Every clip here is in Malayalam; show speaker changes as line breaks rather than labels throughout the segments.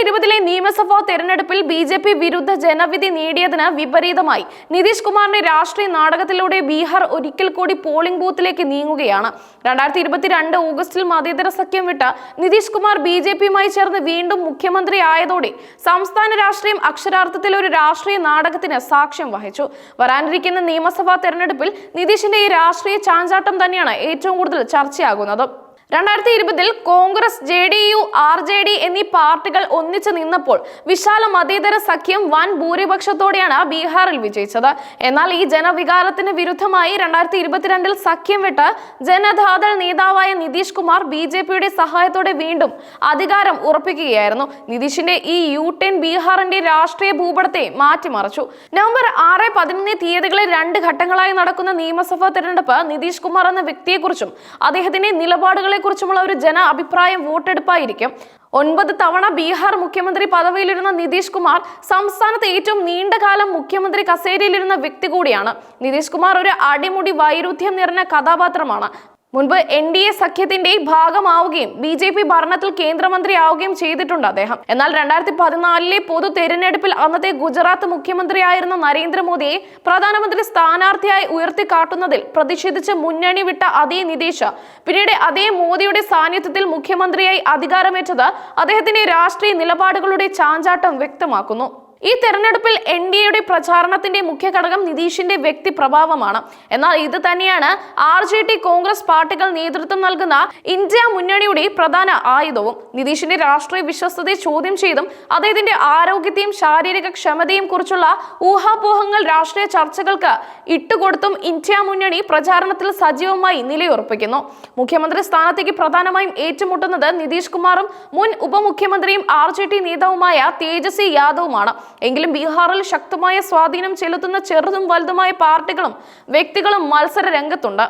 2020 നിയമസഭാ തെരഞ്ഞെടുപ്പിൽ ബിജെപി വിരുദ്ധ ജനവിധി നേടിയതിന് വിപരീതമായി നിതീഷ് കുമാറിന്റെ രാഷ്ട്രീയ നാടകത്തിലൂടെ ബീഹാർ ഒരിക്കൽ കൂടി പോളിംഗ് ബൂത്തിലേക്ക് നീങ്ങുകയാണ്. 2022 ഓഗസ്റ്റിൽ മതേതര സഖ്യം വിട്ട നിതീഷ് കുമാർ ബിജെപിയുമായി ചേർന്ന് വീണ്ടും മുഖ്യമന്ത്രി ആയതോടെ സംസ്ഥാന രാഷ്ട്രീയം അക്ഷരാർത്ഥത്തിൽ ഒരു രാഷ്ട്രീയ നാടകത്തിന് സാക്ഷ്യം വഹിച്ചു. വരാനിരിക്കുന്ന നിയമസഭാ തെരഞ്ഞെടുപ്പിൽ നിതീഷിന്റെ ഈ രാഷ്ട്രീയ ചാഞ്ചാട്ടം തന്നെയാണ് ഏറ്റവും കൂടുതൽ ചർച്ചയാകുന്നത്. 2020 കോൺഗ്രസ്, JDU, RJD എന്നീ പാർട്ടികൾ ഒന്നിച്ചു നിന്നപ്പോൾ വിശാല മതേതര സഖ്യം വൻ ഭൂരിപക്ഷത്തോടെയാണ് ബീഹാറിൽ വിജയിച്ചത്. എന്നാൽ ഈ ജനവികാരത്തിന് വിരുദ്ധമായി 2022 സഖ്യം വിട്ട് ജനതാദൾ നേതാവായ നിതീഷ് കുമാർ BJPയുടെ സഹായത്തോടെ വീണ്ടും അധികാരം ഉറപ്പിക്കുകയായിരുന്നു. നിതീഷിന്റെ ഈ U-turn ബീഹാറിന്റെ രാഷ്ട്രീയ ഭൂപടത്തെ മാറ്റിമറിച്ചു. നവംബർ 6, 11 തീയതികളിൽ 2 ഘട്ടങ്ങളായി നടക്കുന്ന നിയമസഭാ തെരഞ്ഞെടുപ്പ് നിതീഷ് കുമാർ എന്ന വ്യക്തിയെക്കുറിച്ചും അദ്ദേഹത്തിന്റെ നിലപാടുകളെ കുറിച്ചുമുള്ള ഒരു ജന അഭിപ്രായം വോട്ടെടുപ്പായിരിക്കും. 9 തവണ ബീഹാർ മുഖ്യമന്ത്രി പദവിയിലിരുന്ന നിതീഷ് കുമാർ സംസ്ഥാനത്ത് ഏറ്റവും നീണ്ടകാലം മുഖ്യമന്ത്രി കസേരയിലിരുന്ന വ്യക്തി കൂടിയാണ്. നിതീഷ് കുമാർ ഒരു അടിമുടി വൈരുദ്ധ്യം നിറഞ്ഞ കഥാപാത്രമാണ്. മുൻപ് NDA സഖ്യത്തിന്റെ ഭാഗമാവുകയും BJP ഭരണത്തിൽ കേന്ദ്രമന്ത്രിയാവുകയും ചെയ്തിട്ടുണ്ട് അദ്ദേഹം. എന്നാൽ 2014 പൊതു തെരഞ്ഞെടുപ്പിൽ അന്നത്തെ ഗുജറാത്ത് മുഖ്യമന്ത്രിയായിരുന്ന നരേന്ദ്രമോദിയെ പ്രധാനമന്ത്രി സ്ഥാനാർത്ഥിയായി ഉയർത്തിക്കാട്ടുന്നതിൽ പ്രതിഷേധിച്ച് മുന്നണി വിട്ട അതേ നിതീഷ് പിന്നീട് അതേ മോദിയുടെ സാന്നിധ്യത്തിൽ മുഖ്യമന്ത്രിയായി അധികാരമേറ്റത് അദ്ദേഹത്തിന്റെ രാഷ്ട്രീയ നിലപാടുകളുടെ ചാഞ്ചാട്ടം വ്യക്തമാക്കുന്നു. ഈ തെരഞ്ഞെടുപ്പിൽ NDAയുടെ പ്രചാരണത്തിന്റെ മുഖ്യ ഘടകം നിതീഷിന്റെ വ്യക്തി പ്രഭാവമാണ്. എന്നാൽ ഇത് തന്നെയാണ് RJD, കോൺഗ്രസ് പാർട്ടികൾ നേതൃത്വം നൽകുന്ന ഇന്ത്യ മുന്നണിയുടെ പ്രധാന ആയുധവും. നിതീഷിന്റെ രാഷ്ട്രീയ വിശ്വസ്തതയെ ചോദ്യം ചെയ്തും അദ്ദേഹത്തിന്റെ ആരോഗ്യത്തെയും ശാരീരിക ക്ഷമതയും കുറിച്ചുള്ള ഊഹാപോഹങ്ങൾ രാഷ്ട്രീയ ചർച്ചകൾക്ക് ഇട്ടുകൊടുത്തും ഇന്ത്യ മുന്നണി പ്രചാരണത്തിൽ സജീവമായി നിലയുറപ്പിക്കുന്നു. മുഖ്യമന്ത്രി സ്ഥാനത്തേക്ക് പ്രധാനമായും ഏറ്റുമുട്ടുന്നത് നിതീഷ് കുമാറും മുൻ ഉപമുഖ്യമന്ത്രിയും RJD നേതാവുമായ തേജസ്വി യാദവുമാണ്. എങ്കിലും ബീഹാറിൽ ശക്തമായ സ്വാധീനം ചെലുത്തുന്ന ചെറുതും വലുതുമായ പാർട്ടികളും വ്യക്തികളും മത്സര രംഗത്തുണ്ട്.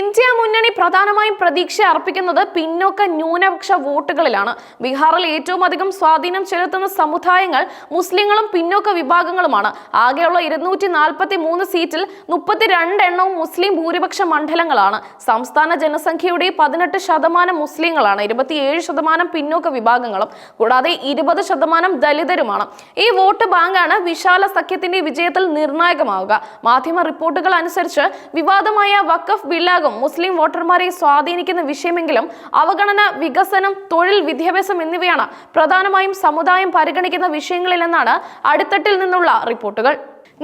ഇന്ത്യ മുന്നണി പ്രധാനമായും പ്രതീക്ഷ അർപ്പിക്കുന്നത് പിന്നോക്ക ന്യൂനപക്ഷ വോട്ടുകളിലാണ്. ബീഹാറിൽ ഏറ്റവും അധികം സ്വാധീനം ചെലുത്തുന്ന സമുദായങ്ങൾ മുസ്ലിങ്ങളും പിന്നോക്ക വിഭാഗങ്ങളുമാണ്. ആകെയുള്ള 243 സീറ്റിൽ 32 എണ്ണവും മുസ്ലിം ഭൂരിപക്ഷ മണ്ഡലങ്ങളാണ്. സംസ്ഥാന ജനസംഖ്യയുടെ 18% മുസ്ലിങ്ങളാണ്, 27% പിന്നോക്ക വിഭാഗങ്ങളും, കൂടാതെ 20% ദലിതരുമാണ്. ഈ വോട്ട് ബാങ്കാണ് വിശാല സഖ്യത്തിന്റെ വിജയത്തിൽ നിർണായകമാവുക. മാധ്യമ റിപ്പോർട്ടുകൾ അനുസരിച്ച് വിവാദമായ വഖഫ് ബില്ല് മുസ്ലിം വോട്ടർമാരെ സ്വാധീനിക്കുന്ന വിഷയമെങ്കിലും അവഗണന, വികസനം, തൊഴിൽ, വിദ്യാഭ്യാസം എന്നിവയാണ് പ്രധാനമായും സമുദായം പരിഗണിക്കുന്ന വിഷയങ്ങളിലെന്നാണ് അടിത്തട്ടിൽ നിന്നുള്ള റിപ്പോർട്ടുകൾ.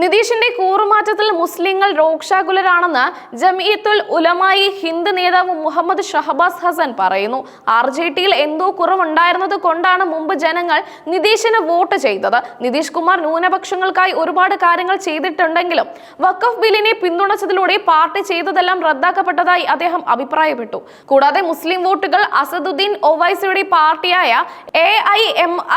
നിതീഷിന്റെ കൂറുമാറ്റത്തിൽ മുസ്ലിങ്ങൾ രോക്ഷാകുലരാണെന്ന് ജമിയത്തുൽ ഉലമായി ഹിന്ദ് നേതാവ് മുഹമ്മദ് ഷഹബാസ് ഹസൻ പറയുന്നു. RJDയിൽ എന്തോ കുറവുണ്ടായിരുന്നത് കൊണ്ടാണ് മുമ്പ് ജനങ്ങൾ നിതീഷിന് വോട്ട് ചെയ്തത്. നിതീഷ് കുമാർ ന്യൂനപക്ഷങ്ങൾക്കായി ഒരുപാട് കാര്യങ്ങൾ ചെയ്തിട്ടുണ്ടെങ്കിലും വഖഫ് ബില്ലിനെ പിന്തുണച്ചതിലൂടെ പാർട്ടി ചെയ്തതെല്ലാം റദ്ദാക്കപ്പെട്ടതായി അദ്ദേഹം അഭിപ്രായപ്പെട്ടു. കൂടാതെ മുസ്ലിം വോട്ടുകൾ അസദുദ്ദീൻ ഒവൈസിയുടെ പാർട്ടിയായ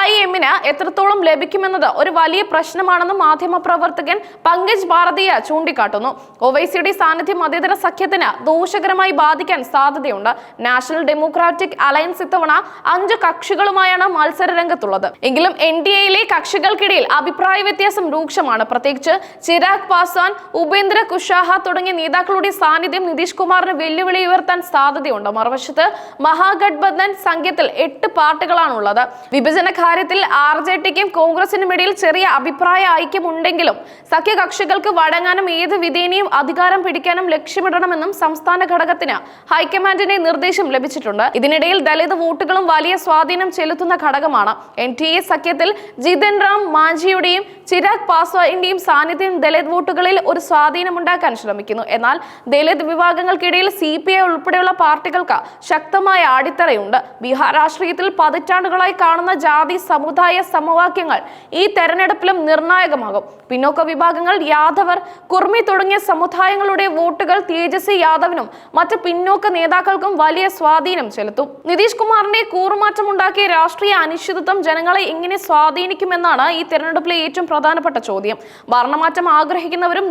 AIMIMന് എത്രത്തോളം ലഭിക്കുമെന്നത് ഒരു വലിയ പ്രശ്നമാണെന്ന് മാധ്യമപ്രവർത്തകൻ പങ്കജ് ഭാരതിയ ചൂണ്ടിക്കാട്ടുന്നു. ഒവൈസിയുടെ സാന്നിധ്യം മതേതര സഖ്യത്തിന് ദോഷകരമായി ബാധിക്കാൻ സാധ്യതയുണ്ട്. നാഷണൽ ഡെമോക്രാറ്റിക് അലയൻസ് ഇത്തവണ 5 കക്ഷികളുമായാണ് മത്സര രംഗത്തുള്ളത്. എങ്കിലും NDAയിലെ കക്ഷികൾക്കിടയിൽ അഭിപ്രായ വ്യത്യാസം രൂക്ഷമാണ്. പ്രത്യേകിച്ച് ചിരാഗ് പാസ്വാൻ, ഉപേന്ദ്ര കുഷാഹ തുടങ്ങിയ നേതാക്കളുടെ സാന്നിധ്യം നിതീഷ് കുമാറിന് വെല്ലുവിളി ഉയർത്താൻ സാധ്യതയുണ്ട്. മറുവശത്ത് മഹാഗഠബന്ധൻ സഖ്യത്തിൽ 8 പാർട്ടികളാണുള്ളത്. വിഭജന കാര്യത്തിൽ RJDക്കും കോൺഗ്രസിനും ഇടയിൽ ചെറിയ അഭിപ്രായ ഐക്യമുണ്ടെങ്കിലും സഖ്യകക്ഷികൾക്ക് വഴങ്ങാനും ഏത് വിധേനയും അധികാരം പിടിക്കാനും ലക്ഷ്യമിടണമെന്നും സംസ്ഥാന ഘടകത്തിന് ഹൈക്കമാൻഡിന്റെ നിർദ്ദേശം ലഭിച്ചിട്ടുണ്ട്. ഇതിനിടയിൽ ദലിത് വോട്ടുകളും വലിയ സ്വാധീനം ചെലുത്തുന്ന ഘടകമാണ്. NDA സഖ്യത്തിൽ ജിതൻ റാം മാഞ്ചിയുടെയും ചിരാഗ് പാസ്വാന്റെയും സാന്നിധ്യം ദലിത് വോട്ടുകളിൽ ഒരു സ്വാധീനമുണ്ടാക്കാൻ ശ്രമിക്കുന്നു. എന്നാൽ ദലിത് വിഭാഗങ്ങൾക്കിടയിൽ CPI ഉൾപ്പെടെയുള്ള പാർട്ടികൾക്ക് ശക്തമായ അടിത്തറയുണ്ട്. ബീഹാർ രാഷ്ട്രീയത്തിൽ പതിറ്റാണ്ടുകളായി കാണുന്ന ജാതി സമുദായ സമവാക്യങ്ങൾ ഈ തെരഞ്ഞെടുപ്പിലും നിർണായകമാകും. പിന്നോക്ക വിഭാഗങ്ങൾ, യാദവർ, കുർമി തുടങ്ങിയ സമുദായങ്ങളുടെ വോട്ടുകൾ തേജസ്വി യാദവിനും മറ്റ് പിന്നോക്ക നേതാക്കൾക്കും വലിയ സ്വാധീനം ചെലുത്തും. നിതീഷ് കുമാറിന്റെ കൂറുമാറ്റമുണ്ടാക്കിയ രാഷ്ട്രീയ അനിശ്ചിതത്വം ജനങ്ങളെ എങ്ങനെ സ്വാധീനിക്കുമെന്നാണ് ഈ തെരഞ്ഞെടുപ്പിലെ ഏറ്റവും പ്രധാനപ്പെട്ട ചോദ്യം. ഭരണമാറ്റം ആഗ്രഹിക്കുന്നവരും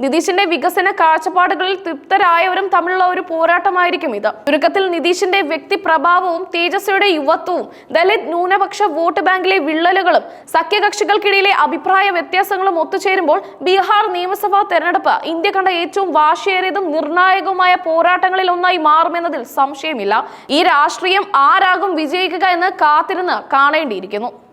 നിതീഷിന്റെ വികസന കാഴ്ചപ്പാടുകളിൽ തൃപ്തരായവരും തമ്മിലുള്ള ഒരു പോരാട്ടമായിരിക്കും ഇത്. ചുരുക്കത്തിൽ നിതീഷിന്റെ വ്യക്തി പ്രഭാവവും തേജസ്വിയുടെ യുവത്വവും ദലിത് ന്യൂനപക്ഷ വോട്ട് ബാങ്കിലെ വിള്ളലുകളും സഖ്യകക്ഷികൾക്കിടയിലെ അഭിപ്രായ വ്യത്യാസങ്ങളും ഒത്തുചേരുമ്പോൾ ബീഹാർ നിയമസഭാ തെരഞ്ഞെടുപ്പ് ഇന്ത്യ കണ്ട ഏറ്റവും വാശിയേറിയതും നിർണായകവുമായ പോരാട്ടങ്ങളിൽ ഒന്നായി മാറുമെന്നതിൽ സംശയമില്ല. ഈ രാഷ്ട്രീയം ആരാകും വിജയിക്കുക എന്ന് കാത്തിരുന്ന് കാണേണ്ടിയിരിക്കുന്നു.